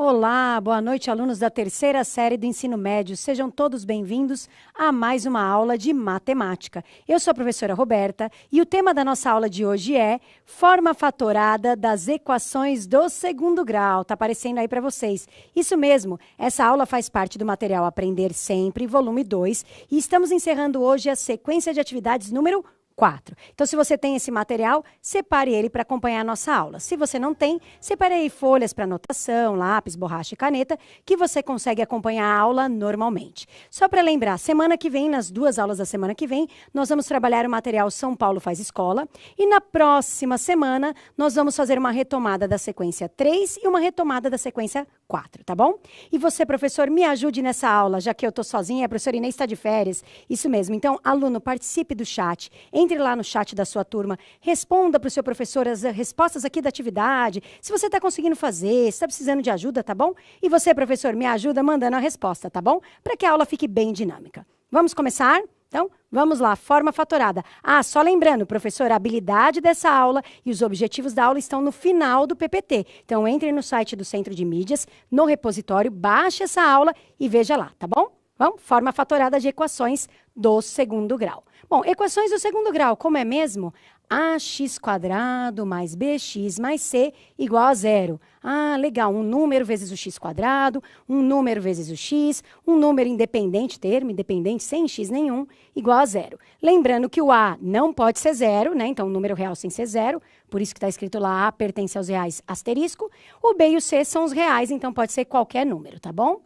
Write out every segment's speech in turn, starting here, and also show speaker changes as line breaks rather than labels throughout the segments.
Olá, boa noite, alunos da terceira série do ensino médio. Sejam todos bem-vindos a mais uma aula de matemática. Eu sou a professora Roberta e o tema da nossa aula de hoje é forma fatorada das equações do segundo grau. Tá aparecendo aí para vocês. Isso mesmo, essa aula faz parte do material Aprender Sempre, volume 2, e estamos encerrando hoje a sequência de atividades número 4. Então, se você tem esse material, separe ele para acompanhar a nossa aula. Se você não tem, separe aí folhas para anotação, lápis, borracha e caneta, que você consegue acompanhar a aula normalmente. Só para lembrar, semana que vem, nas duas aulas da semana que vem, nós vamos trabalhar o material São Paulo Faz Escola. E na próxima semana, nós vamos fazer uma retomada da sequência 3 e uma retomada da sequência 4, tá bom? E você, professor, me ajude nessa aula, já que eu estou sozinha, a professora Inês está de férias. Isso mesmo. Então, aluno, participe do chat. Entre lá no chat da sua turma, responda para o seu professor as respostas aqui da atividade, se você está conseguindo fazer, se está precisando de ajuda, tá bom? E você, professor, me ajuda mandando a resposta, tá bom? Para que a aula fique bem dinâmica. Vamos começar? Então, vamos lá, forma fatorada. Ah, só lembrando, professor, a habilidade dessa aula e os objetivos da aula estão no final do PPT. Então, entre no site do Centro de Mídias, no repositório, baixe essa aula e veja lá, tá bom? Vamos? Forma fatorada de equações do segundo grau. Bom, equações do segundo grau, como é mesmo? Ax² mais bx mais c igual a zero. Ah, legal, um número vezes o x², um número vezes o x, um número independente, termo independente, sem x nenhum, igual a zero. Lembrando que o a não pode ser zero, né? Então, um número real sem ser zero, por isso que está escrito lá a pertence aos reais asterisco. O b e o c são os reais, então pode ser qualquer número, tá bom?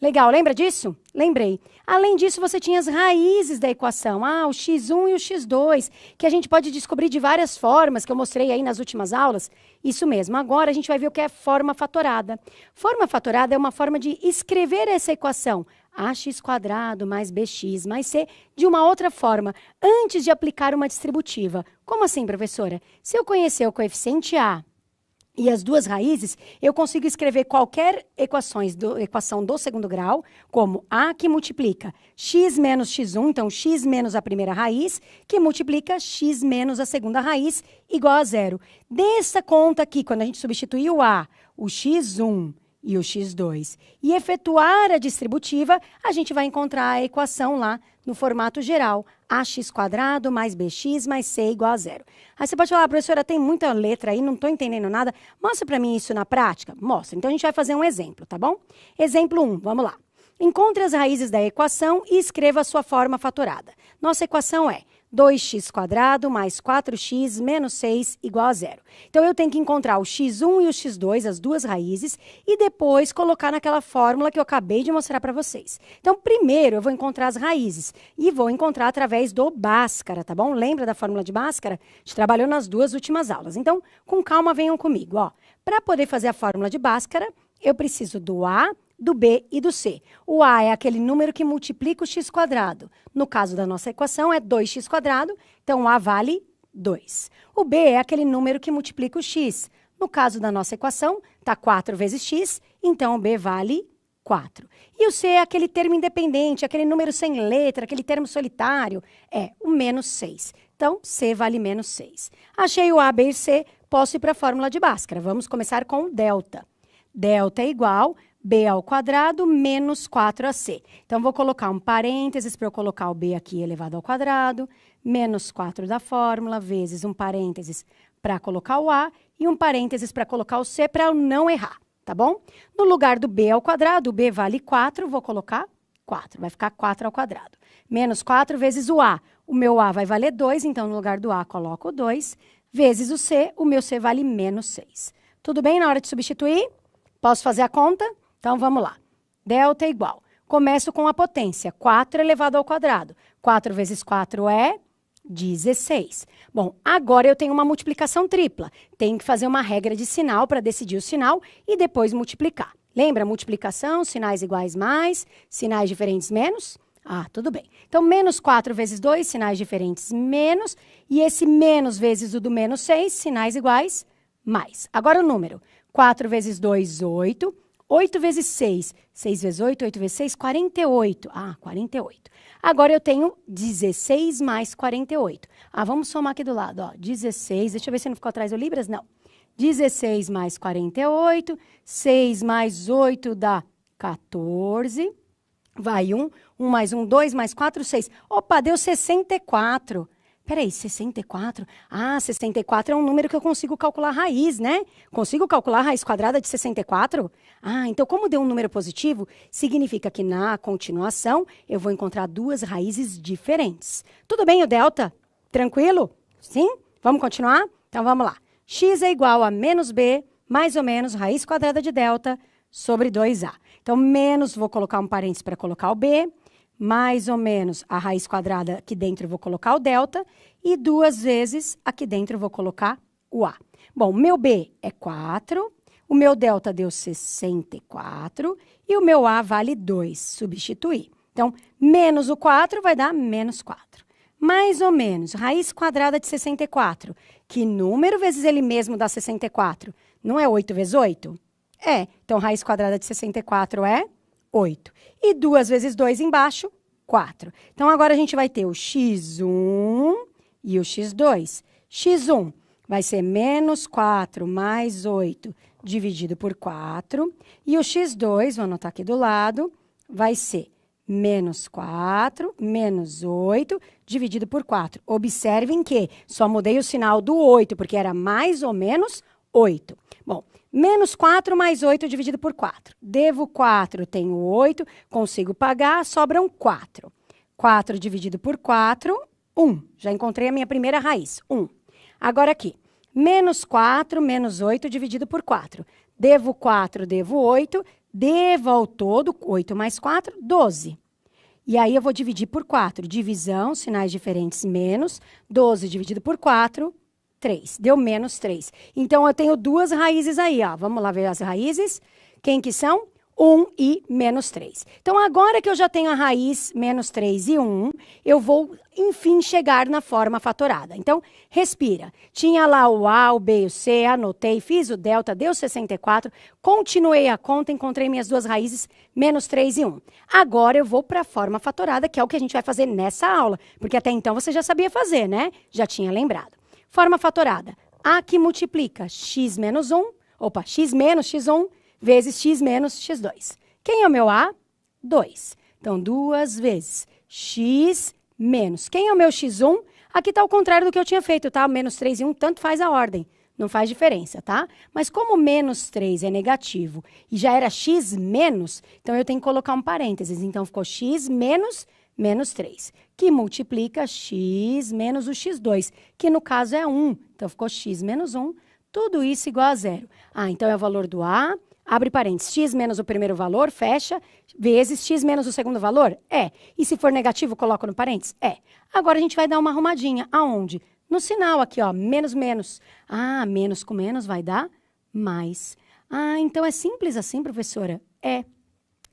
Legal, lembra disso? Lembrei. Além disso, você tinha as raízes da equação. Ah, o x1 e o x2, que a gente pode descobrir de várias formas, que eu mostrei aí nas últimas aulas. Isso mesmo. Agora a gente vai ver o que é forma fatorada. Forma fatorada é uma forma de escrever essa equação, ax² mais bx mais c, de uma outra forma, antes de aplicar uma distributiva. Como assim, professora? Se eu conhecer o coeficiente a e as duas raízes, eu consigo escrever qualquer equação do segundo grau, como a que multiplica x menos x1, então x menos a primeira raiz, que multiplica x menos a segunda raiz, igual a zero. Dessa conta aqui, quando a gente substituir o a, o x1 e o x2, e efetuar a distributiva, a gente vai encontrar a equação lá no formato geral, ax² mais bx mais c igual a zero. Aí você pode falar, professora, tem muita letra aí, não estou entendendo nada. Mostra para mim isso na prática. Mostra. Então, a gente vai fazer um exemplo, tá bom? Exemplo 1, vamos lá. Encontre as raízes da equação e escreva a sua forma fatorada. Nossa equação é 2x² mais 4x menos 6 igual a zero. Então, eu tenho que encontrar o x1 e o x2, as duas raízes, e depois colocar naquela fórmula que eu acabei de mostrar para vocês. Então, primeiro, eu vou encontrar as raízes e vou encontrar através do Bhaskara, tá bom? Lembra da fórmula de Bhaskara? A gente trabalhou nas duas últimas aulas. Então, com calma, venham comigo. Ó. Para poder fazer a fórmula de Bhaskara, eu preciso do A, do B e do C. O A é aquele número que multiplica o x². No caso da nossa equação, é 2x², então o A vale 2. O B é aquele número que multiplica o x. No caso da nossa equação, está 4 vezes x, então o B vale 4. E o C é aquele termo independente, aquele número sem letra, aquele termo solitário, é o menos 6. Então, C vale menos 6. Achei o A, B e C, posso ir para a fórmula de Bhaskara. Vamos começar com o delta. Delta é igual b² menos 4ac. Então, vou colocar um parênteses para eu colocar o b aqui elevado ao quadrado, menos 4 da fórmula, vezes um parênteses para colocar o a e um parênteses para colocar o c, para eu não errar, tá bom? No lugar do b ao quadrado, o b vale 4, vou colocar 4, vai ficar 4 ao quadrado. Menos 4 vezes o a, o meu a vai valer 2, então no lugar do a coloco 2, vezes o c, o meu c vale menos 6. Tudo bem na hora de substituir? Posso fazer a conta? Então, vamos lá. Delta é igual. Começo com a potência. 4 elevado ao quadrado. 4 vezes 4 é 16. Bom, agora eu tenho uma multiplicação tripla. Tenho que fazer uma regra de sinal para decidir o sinal e depois multiplicar. Lembra? Multiplicação, sinais iguais mais, sinais diferentes menos. Ah, tudo bem. Então, menos 4 vezes 2, sinais diferentes menos. E esse menos vezes o do menos 6, sinais iguais mais. Agora o número. 4 vezes 2, 8. 8 vezes 6. 6 vezes 8, 8 vezes 6, 48. Ah, 48. Agora eu tenho 16 mais 48. Ah, vamos somar aqui do lado, ó. 16, deixa eu ver se não ficou atrás do Libras. Não. 16 mais 48, 6 mais 8 dá 14. Vai 1, 1 mais 1, 2 mais 4, 6. Opa, deu 64. Peraí, 64? Ah, 64 é um número que eu consigo calcular a raiz, né? Consigo calcular a raiz quadrada de 64? Ah, então como deu um número positivo, significa que na continuação eu vou encontrar duas raízes diferentes. Tudo bem o delta? Tranquilo? Sim? Vamos continuar? Então vamos lá. X é igual a menos b, mais ou menos, raiz quadrada de delta, sobre 2a. Então, menos, vou colocar um parênteses para colocar o b, mais ou menos a raiz quadrada aqui dentro eu vou colocar o delta, e 2 vezes aqui dentro eu vou colocar o a. Bom, meu b é 4, o meu delta deu 64, e o meu a vale 2, substituir. Então, menos o 4 vai dar menos 4. Mais ou menos, raiz quadrada de 64. Que número vezes ele mesmo dá 64? Não é 8 vezes 8? É. Então, raiz quadrada de 64 é 8. E 2 vezes 2 embaixo, 4. Então, agora a gente vai ter o x1 e o x2. x1 vai ser menos 4 mais 8 dividido por 4. E o x2, vou anotar aqui do lado, vai ser menos 4, menos 8, dividido por 4. Observem que só mudei o sinal do 8, porque era mais ou menos 8. Bom, menos 4 mais 8 dividido por 4. Devo 4, tenho 8, consigo pagar, sobram 4. 4 dividido por 4, 1. Já encontrei a minha primeira raiz, 1. Agora aqui, menos 4, menos 8 dividido por 4. Devo 4, devo 8, devo ao todo, 8 mais 4, 12. E aí eu vou dividir por 4. Divisão, sinais diferentes, menos. 12 dividido por 4, 3. Deu menos 3. Então, eu tenho duas raízes aí, ó. Vamos lá ver as raízes. Quem que são? 1 e menos 3. Então, agora que eu já tenho a raiz menos 3 e 1, eu vou, enfim, chegar na forma fatorada. Então, respira. Tinha lá o A, o B e o C, anotei, fiz o delta, deu 64, continuei a conta, encontrei minhas duas raízes, menos 3 e 1. Agora, eu vou para a forma fatorada, que é o que a gente vai fazer nessa aula, porque até então você já sabia fazer, né? Já tinha lembrado. Forma fatorada. A que multiplica x menos 1, x menos x1, vezes x menos x2. Quem é o meu A? 2. Então, 2 vezes x menos. Quem é o meu x1? Aqui está o contrário do que eu tinha feito, tá? Menos 3 e 1, tanto faz a ordem. Não faz diferença, tá? Mas como menos 3 é negativo e já era x menos, então eu tenho que colocar um parênteses. Então, ficou x menos menos 3, que multiplica x menos o x2, que no caso é 1. Então, ficou x menos 1, tudo isso igual a 0. Ah, então é o valor do A. Abre parênteses, x menos o primeiro valor, fecha, vezes x menos o segundo valor? É. E se for negativo, coloco no parênteses? É. Agora a gente vai dar uma arrumadinha. Aonde? No sinal aqui, ó, menos, menos. Ah, menos com menos vai dar mais. Ah, então é simples assim, professora? É.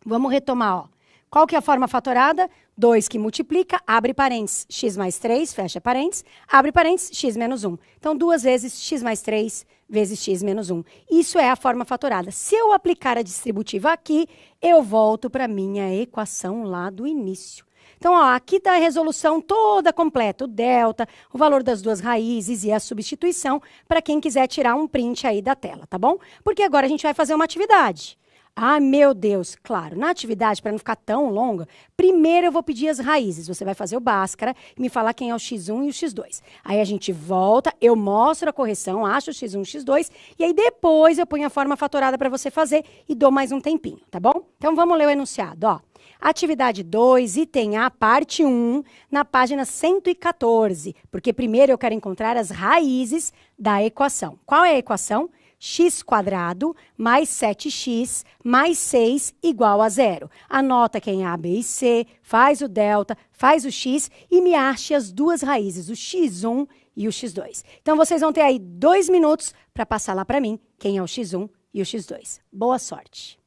Vamos retomar, ó. Qual que é a forma fatorada? 2 que multiplica, abre parênteses, x mais 3, fecha parênteses, abre parênteses, x menos 1. Então, 2 vezes x mais 3 vezes x menos 1. Isso é a forma fatorada. Se eu aplicar a distributiva aqui, eu volto para a minha equação lá do início. Então, ó, aqui está a resolução toda completa, o delta, o valor das duas raízes e a substituição, para quem quiser tirar um print aí da tela, tá bom? Porque agora a gente vai fazer uma atividade. Ah, meu Deus, claro, na atividade, para não ficar tão longa, primeiro eu vou pedir as raízes. Você vai fazer o Bhaskara e me falar quem é o x1 e o x2. Aí a gente volta, eu mostro a correção, acho o x1 e o x2, e aí depois eu ponho a forma fatorada para você fazer e dou mais um tempinho, tá bom? Então vamos ler o enunciado, ó. Atividade 2, item A, parte 1, na página 114, porque primeiro eu quero encontrar as raízes da equação. Qual é a equação? X² mais 7x mais 6 igual a 0. Anota quem é A, B e C, faz o delta, faz o x e me ache as duas raízes, o x1 e o x2. Então, vocês vão ter aí 2 minutos para passar lá para mim quem é o x1 e o x2. Boa sorte!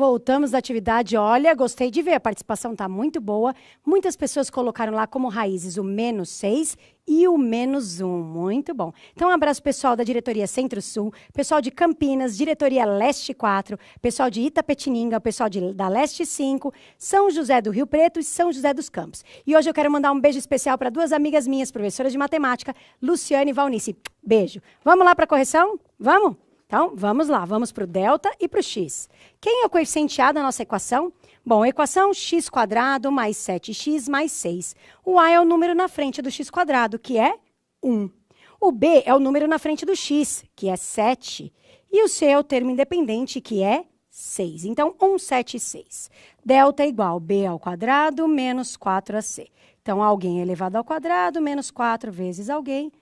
Voltamos da atividade. Olha, gostei de ver, a participação está muito boa. Muitas pessoas colocaram lá como raízes o -6 e o -1. Muito bom. Então, um abraço pessoal da diretoria Centro-Sul, pessoal de Campinas, diretoria Leste 4, pessoal de Itapetininga, pessoal da Leste 5, São José do Rio Preto e São José dos Campos. E hoje eu quero mandar um beijo especial para duas amigas minhas, professoras de matemática, Luciane e Valnice. Beijo. Vamos lá para a correção? Vamos? Então, vamos lá, vamos para o delta e para o x. Quem é o coeficiente A da nossa equação? Bom, a equação x² mais 7x mais 6. O A é o número na frente do x², que é 1. O B é o número na frente do x, que é 7. E o C é o termo independente, que é 6. Então, 1, 7 e 6. Delta é igual a B ao quadrado menos 4ac. Então, alguém elevado ao quadrado menos 4 vezes alguém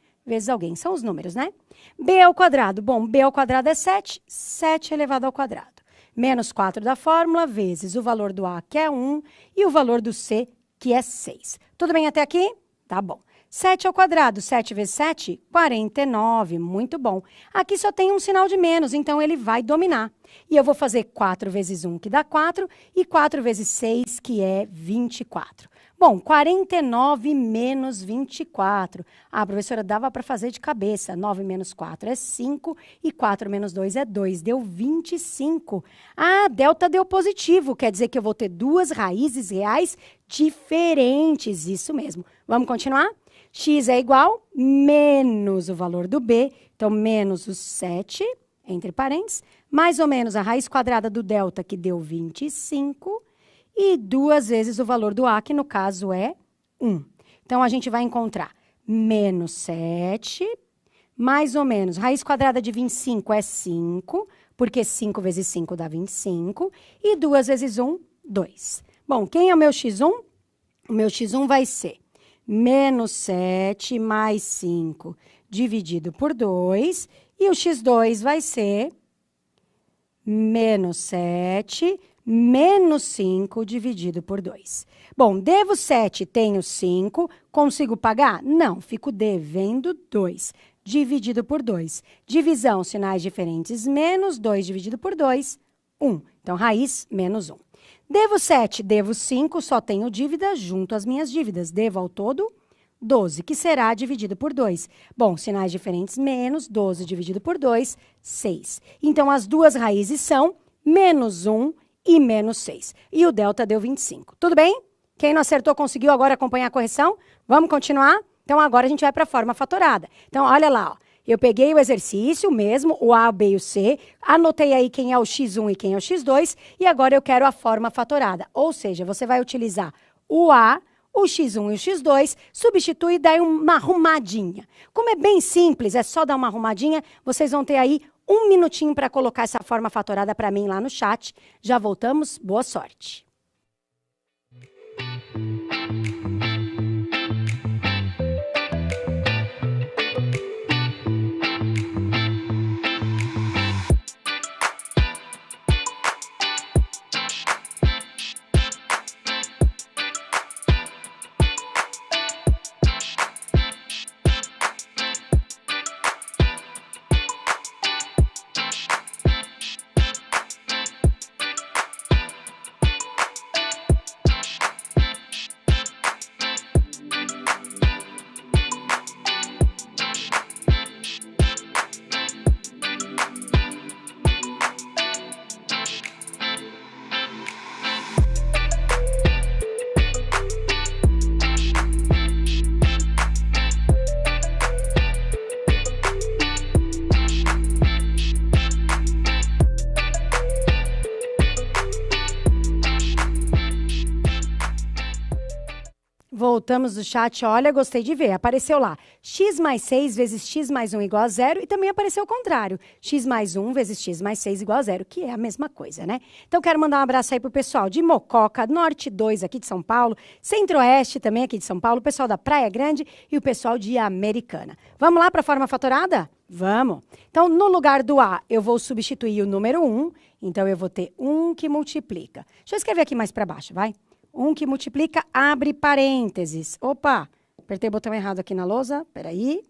são os números, né? B ao quadrado, bom, B ao quadrado é 7, 7 elevado ao quadrado. Menos 4 da fórmula, vezes o valor do A, que é 1, e o valor do C, que é 6. Tudo bem até aqui? Tá bom. 7 ao quadrado, 7 vezes 7, 49, muito bom. Aqui só tem um sinal de menos, então ele vai dominar. E eu vou fazer 4 vezes 1, que dá 4, e 4 vezes 6, que é 24. Bom, 49 menos 24. Ah, professora, dava para fazer de cabeça. 9 menos 4 é 5 e 4 menos 2 é 2. Deu 25. Ah, delta deu positivo. Quer dizer que eu vou ter duas raízes reais diferentes. Isso mesmo. Vamos continuar? X é igual menos o valor do B. Então, menos o 7, entre parênteses, mais ou menos a raiz quadrada do delta, que deu 25. E 2 vezes o valor do A, que no caso é 1. Então, a gente vai encontrar menos 7, mais ou menos, raiz quadrada de 25 é 5, porque 5 vezes 5 dá 25, e 2 vezes 1, 2. Bom, quem é o meu x1? O meu x1 vai ser menos 7 mais 5 dividido por 2, e o x2 vai ser menos 7 menos 5 dividido por 2. Bom, devo 7, tenho 5, consigo pagar? Não, fico devendo 2, dividido por 2. Divisão, sinais diferentes, menos 2 dividido por 2, 1. Então, raiz, menos 1. Devo 7, devo 5, só tenho dívida, junto às minhas dívidas. Devo ao todo 12, que será dividido por 2. Bom, sinais diferentes, menos 12 dividido por 2, 6. Então, as duas raízes são menos 1 e menos 6. E o delta deu 25. Tudo bem? Quem não acertou conseguiu agora acompanhar a correção? Vamos continuar? Então, agora a gente vai para a forma fatorada. Então, olha lá, ó. Eu peguei o exercício mesmo, o A, o B e o C, anotei aí quem é o x1 e quem é o x2, e agora eu quero a forma fatorada. Ou seja, você vai utilizar o A, o x1 e o x2, substitui e dá uma arrumadinha. Como é bem simples, é só dar uma arrumadinha, vocês vão ter aí 1 minutinho para colocar essa forma fatorada para mim lá no chat. Já voltamos, boa sorte. Voltamos do chat, olha, gostei de ver. Apareceu lá, x mais 6 vezes x mais 1 igual a 0, e também apareceu o contrário, x mais 1 vezes x mais 6 igual a 0, que é a mesma coisa, né? Então, quero mandar um abraço aí pro pessoal de Mococa, Norte 2 aqui de São Paulo, Centro-Oeste também aqui de São Paulo, o pessoal da Praia Grande e o pessoal de Americana. Vamos lá para a forma fatorada? Vamos! Então, no lugar do A, eu vou substituir o número 1, então eu vou ter 1 que multiplica. Deixa eu escrever aqui mais para baixo, vai? 1 que multiplica, abre parênteses. Opa, apertei o botão errado aqui na lousa. Peraí.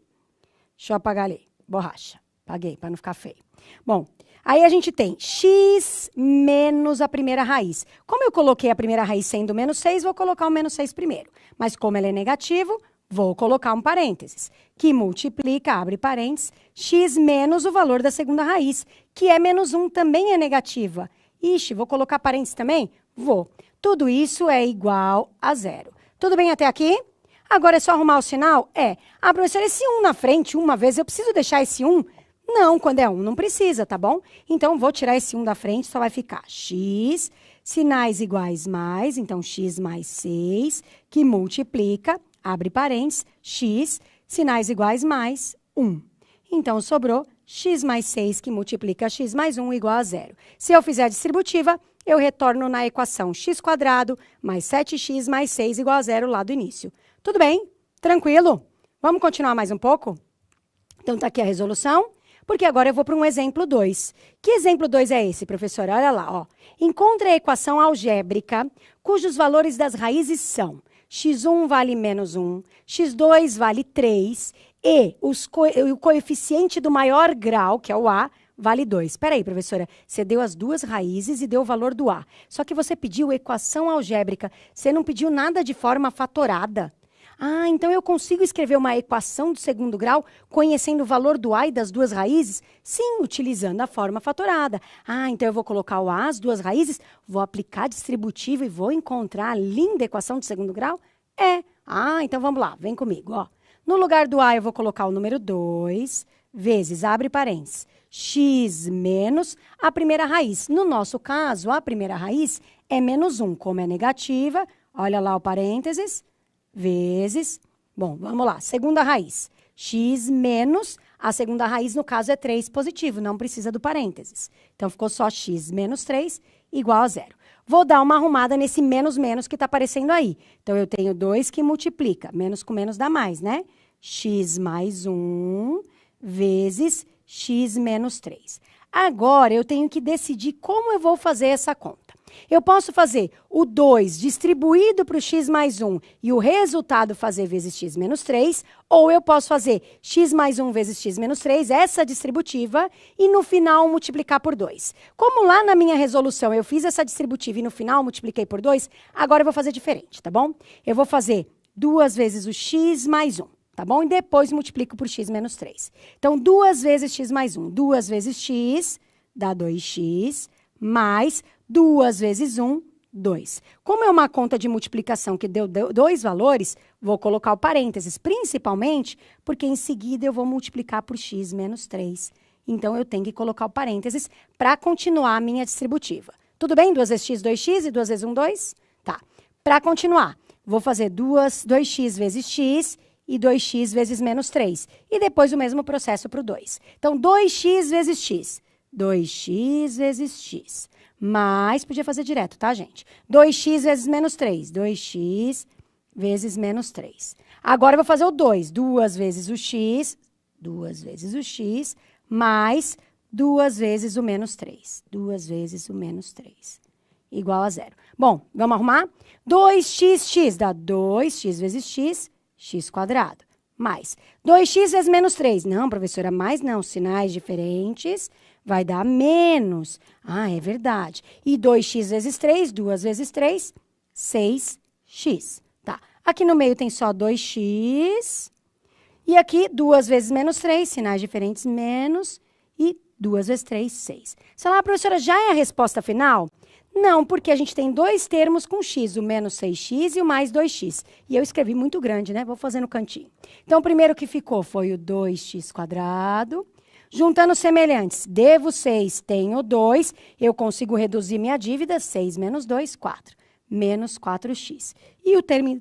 Deixa eu apagar ali. Borracha. Apaguei, para não ficar feio. Bom, aí a gente tem x menos a primeira raiz. Como eu coloquei a primeira raiz sendo menos 6, vou colocar o menos 6 primeiro. Mas como ele é negativo, vou colocar um parênteses, que multiplica, abre parênteses, x menos o valor da segunda raiz, que é menos 1, também é negativa. Ixi, vou colocar parênteses também? Vou. Tudo isso é igual a 0. Tudo bem até aqui? Agora é só arrumar o sinal? Ah, professora, esse 1 na frente, uma vez, eu preciso deixar esse 1? Não, quando é 1 não precisa, tá bom? Então, vou tirar esse 1 da frente, só vai ficar x, sinais iguais mais, então x mais 6, que multiplica, abre parênteses, x, sinais iguais mais 1. Então, sobrou x mais 6, que multiplica x mais 1, igual a 0. Se eu fizer a distributiva, eu retorno na equação x² mais 7x mais 6 igual a 0 lá do início. Tudo bem? Tranquilo? Vamos continuar mais um pouco? Então, está aqui a resolução, porque agora eu vou para um exemplo 2. Que exemplo 2 é esse, professora? Olha lá, ó. Encontre a equação algébrica cujos valores das raízes são x1 vale menos 1, x2 vale 3 e o coeficiente do maior grau, que é o A, vale 2. Espera aí, professora, você deu as duas raízes e deu o valor do A. Só que você pediu equação algébrica, você não pediu nada de forma fatorada. Ah, então eu consigo escrever uma equação do segundo grau conhecendo o valor do A e das duas raízes? Sim, utilizando a forma fatorada. Ah, então eu vou colocar o A, as duas raízes, vou aplicar distributivo e vou encontrar a linda equação de segundo grau? Ah, então vamos lá, vem comigo, ó. No lugar do A eu vou colocar o número 2 vezes, abre parênteses, x menos a primeira raiz. No nosso caso, a primeira raiz é menos 1, como é negativa, olha lá o parênteses, vezes, bom, vamos lá, segunda raiz, x menos, a segunda raiz no caso é 3 positivo, não precisa do parênteses. Então, ficou só x menos 3 igual a 0. Vou dar uma arrumada nesse menos menos que está aparecendo aí. Então, eu tenho 2 que multiplica, menos com menos dá mais, né? X mais 1 vezes x menos 3. Agora, eu tenho que decidir como eu vou fazer essa conta. Eu posso fazer o 2 distribuído para o x mais 1 e o resultado fazer vezes x menos 3, ou eu posso fazer x mais 1 vezes x menos 3, essa distributiva, e no final multiplicar por 2. Como lá na minha resolução eu fiz essa distributiva e no final multipliquei por 2, agora eu vou fazer diferente, tá bom? Eu vou fazer 2 vezes o x mais 1. Tá bom? E depois multiplico por x menos 3. Então, 2 vezes x mais 1. 2 vezes x dá 2x, mais 2 vezes 1, 2. Como é uma conta de multiplicação que deu dois valores, vou colocar o parênteses, principalmente porque em seguida eu vou multiplicar por x menos 3. Então, eu tenho que colocar o parênteses para continuar a minha distributiva. Tudo bem? 2 vezes x, 2x e 2 vezes 1, 2? Tá. Para continuar, vou fazer 2x vezes x e 2x vezes menos 3. E depois o mesmo processo para o 2. Então, 2x vezes x. 2x vezes x. Mais, podia fazer direto, tá, gente? 2x vezes menos 3. 2x vezes menos 3. Agora, eu vou fazer o 2. 2 vezes o x, mais 2 vezes o menos 3. 2 vezes o menos 3. Igual a 0. Bom, vamos arrumar? 2x dá 2x vezes x, x², mais 2x vezes menos 3. Não, professora, mais não. Sinais diferentes vai dar menos. Ah, é verdade. E 2x vezes 3, 2 vezes 3, 6x. Tá. Aqui no meio tem só 2x. E aqui, 2 vezes menos 3, sinais diferentes, menos. E 2 vezes 3, 6. Sei lá, professora, já é a resposta final? Não, porque a gente tem dois termos com x, o menos 6x e o mais 2x. E eu escrevi muito grande, né? Vou fazer no cantinho. Então, o primeiro que ficou foi o 2x². Juntando semelhantes, devo 6, tenho 2. Eu consigo reduzir minha dívida, 6 menos 2, 4. Menos 4x. E o termo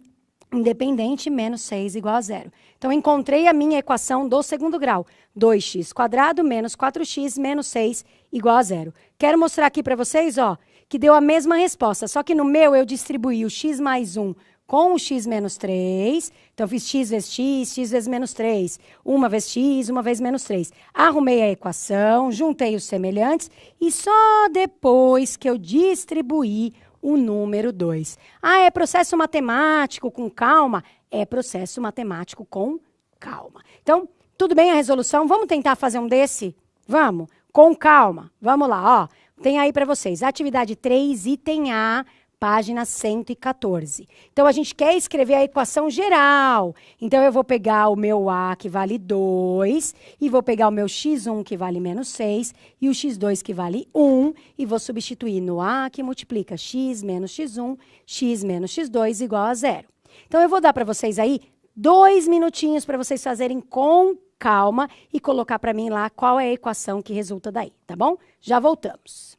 independente, menos 6 igual a 0. Então, encontrei a minha equação do segundo grau. 2x² menos 4x menos 6 igual a 0. Quero mostrar aqui para vocês, ó, que deu a mesma resposta, só que no meu eu distribuí o x mais 1 com o x menos 3. Então, fiz x vezes x, x vezes menos 3. Uma vez x, uma vez menos 3. Arrumei a equação, juntei os semelhantes e só depois que eu distribuí o número 2. Ah, é processo matemático com calma? É processo matemático com calma. Então, Tudo bem a resolução? Vamos tentar fazer um desse? Vamos? Com calma. Vamos lá, ó. Tem aí para vocês. Atividade 3, item A, página 114. Então, a gente quer escrever a equação geral. Então, eu vou pegar o meu A, que vale 2, e vou pegar o meu x1, que vale menos 6, e o x2, que vale 1, e vou substituir no A, que multiplica x menos x1, x menos x2 igual a 0. Então, eu vou dar para vocês aí 2 minutinhos para vocês fazerem com calma e colocar para mim lá qual é a equação que resulta daí, tá bom? Já voltamos.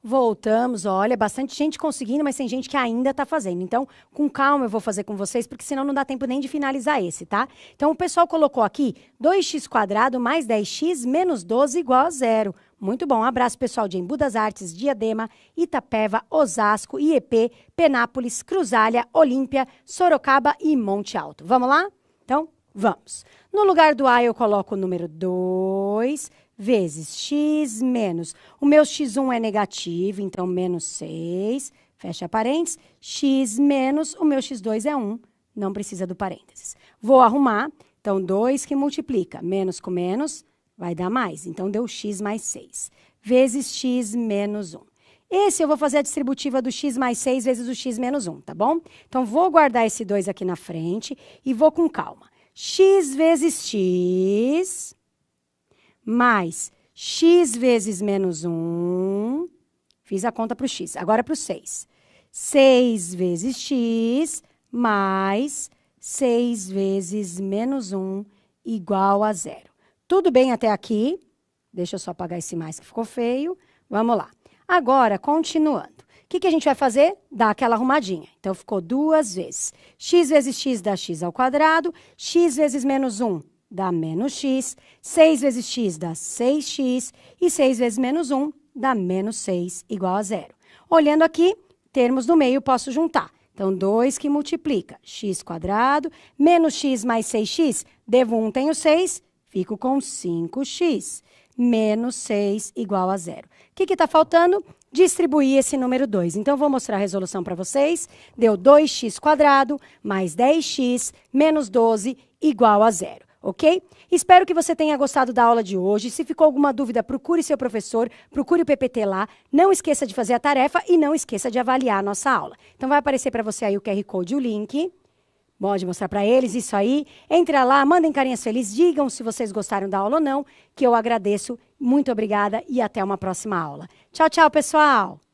Voltamos, olha, bastante gente conseguindo, mas tem gente que ainda está fazendo. Então, com calma eu vou fazer com vocês, porque senão não dá tempo nem de finalizar esse, tá? Então, o pessoal colocou aqui 2x² mais 10x menos 12 igual a 0. Muito bom. Um abraço, pessoal de Embu das Artes, Diadema, Itapeva, Osasco, IEP, Penápolis, Cruzália, Olímpia, Sorocaba e Monte Alto. Vamos lá? Então, vamos. No lugar do A, eu coloco o número 2 vezes x menos. O meu x1 é negativo, então menos 6, fecha parênteses, x menos, o meu x2 é 1, não precisa do parênteses. Vou arrumar, então 2 que multiplica, menos com menos, vai dar mais, então deu x mais 6, vezes x menos 1. Esse eu vou fazer a distributiva do x mais 6 vezes o x menos 1, tá bom? Então, vou guardar esse 2 aqui na frente e vou com calma. X vezes x mais x vezes menos 1, fiz a conta para o x, agora para o 6. 6 vezes x mais 6 vezes menos 1 igual a 0. Tudo bem até aqui? Deixa eu só apagar esse mais que ficou feio. Vamos lá. Agora, continuando. O que a gente vai fazer? Dar aquela arrumadinha. Então, ficou 2 vezes. X vezes x dá x ao quadrado. X vezes menos 1 dá menos x. 6 vezes x dá 6x. E 6 vezes menos 1 dá menos 6 igual a 0. Olhando aqui, termos no meio posso juntar. Então, 2 que multiplica x² menos x mais 6x. Devo 1, tenho 6. Fico com 5x. Menos 6 igual a 0. O que está faltando? Distribuir esse número 2. Então, vou mostrar a resolução para vocês. Deu 2x² mais 10x menos 12 igual a 0. Ok? Espero que você tenha gostado da aula de hoje. Se ficou alguma dúvida, procure seu professor, procure o PPT lá. Não esqueça de fazer a tarefa e não esqueça de avaliar a nossa aula. Então, vai aparecer para você aí o QR Code e o link. Pode mostrar para eles isso aí. Entra lá, mandem carinhas felizes, digam se vocês gostaram da aula ou não, que eu agradeço. Muito obrigada e até uma próxima aula. Tchau, tchau, pessoal!